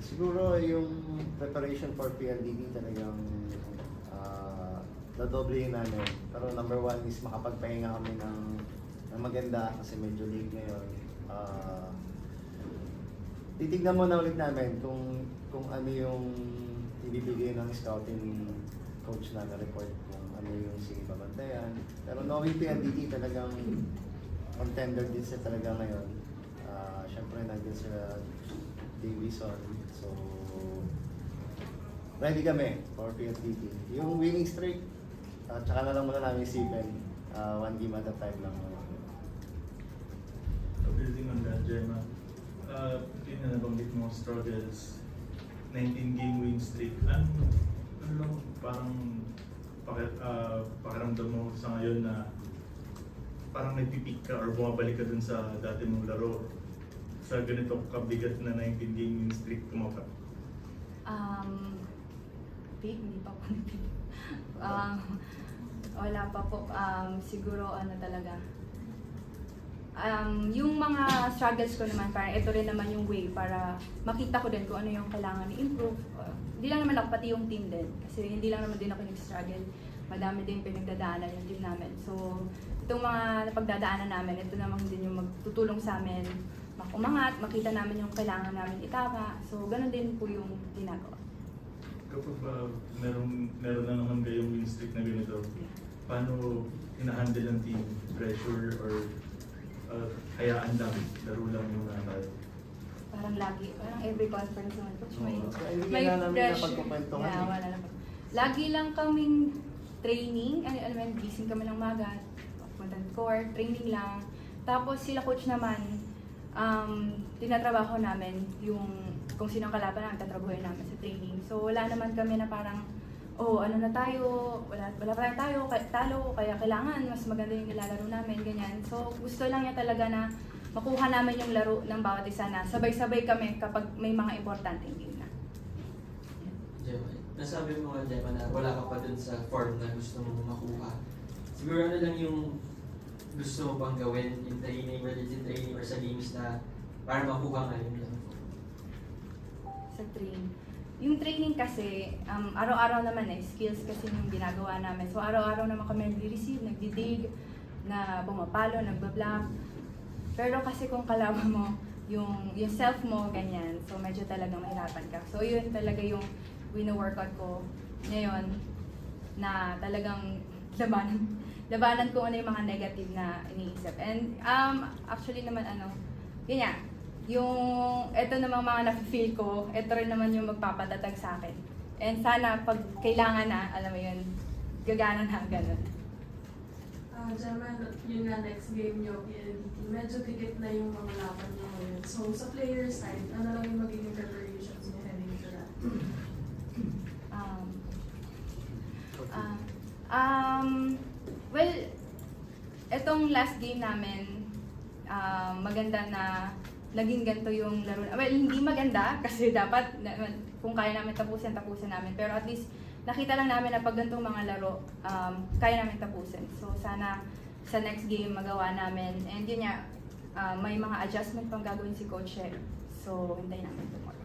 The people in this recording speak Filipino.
Siguro yung preparation for PLDT talagang dadoblehin namin. Pero number one is makapagpahinga kami ng maganda kasi medyo late ngayon. Titignan muna ulit namin kung ano yung ibibigay ng scouting coach na report kung ano yung sige babantayan. Pero knowing PLDT talagang contender din sila talaga ngayon. Siyempre nandiyan sila Davison. So ready kami for PLDT. Yung winning streak, tsaka na lang muna namin isipin. One game at a time lang. Building on that, Gemma, yun na nabanggit mo, struggles, 19-game win streak. Ano lang parang pakiramdam mo sa ngayon na parang nagpipik ka or bumabalik ka dun sa dati mong laro sa ganito kabigat na 19-game win streak tumapat? Hindi pa po nag-peak. Wala pa po. Siguro ano talaga. Yung mga struggles ko naman, parang ito rin naman yung way para makita ko din kung ano yung kailangan i-improve. Hindi lang naman ako, pati yung team din. Kasi hindi lang naman din ako nag-struggle. Madami din pinagdadaanan yung team namin. So, itong mga napagdadaanan namin, ito naman din yung magtutulong sa amin umangat, makita namin yung kailangan namin itama. So, ganun din po yung ginagawa. Kapag meron na naman kayong win streak na ganito, paano hinahandle ng team? Pressure or hayaan lang, laro lang muna tayo? Parang lagi, parang every conference naman po, May pressure. Yeah, wala na po. Lagi lang kaming training, alam mo, gising kami ng maga, punta ng court, training lang. Tapos sila coach naman, tinatrabaho namin yung kung sinong kalaban namin, tatrabuhin namin sa training. So wala naman kami na parang, ano na tayo, wala pa tayo, talo, kaya kailangan mas maganda yung nilalaro namin, ganyan. So gusto lang niya talaga na makuha namin yung laro ng bawat isa na sabay-sabay kami kapag may mga importanteng game na. Gemma, nasabi mo nga, Gemma, na wala ka pa dun sa form na gusto mong makuha. Siguro ano lang yung gusto mo bang gawin in training, whether it's in training or sa games na para makuha nga yung lang? Sa training. Yung training kasi, araw-araw naman skills kasi yung ginagawa namin. So araw-araw naman kami nag-receive, nagdidig, na pumapalo, nagbablock. Pero kasi kung kalaban mo, yung self mo, ganyan. So medyo talagang mahirapan ka. So yun talaga yung wino-workout ko ngayon na talagang labanan ko ano yung mga negative na iniisip. And actually naman ganyan. Yung ito namang mga na-feel ko, ito rin naman yung magpapatatag sa akin. And sana pag kailangan na, alam mo yun, gagana na, ganun. Gemma, yun nga next game nyo, PLDT, medyo dikit na yung mga laban nyo ngayon. So sa player side, ano lang yung magiging preparations nyo heading to that? Well, etong last game namin, maganda na naging ganito yung laro. Well, hindi maganda kasi dapat kung kaya namin tapusin namin. Pero at least nakita lang namin na pag ganitong mga laro, kaya namin tapusin. So sana sa next game magawa namin. And yun nga, may mga adjustment pang gagawin si Coach. So hintayin namin tomorrow.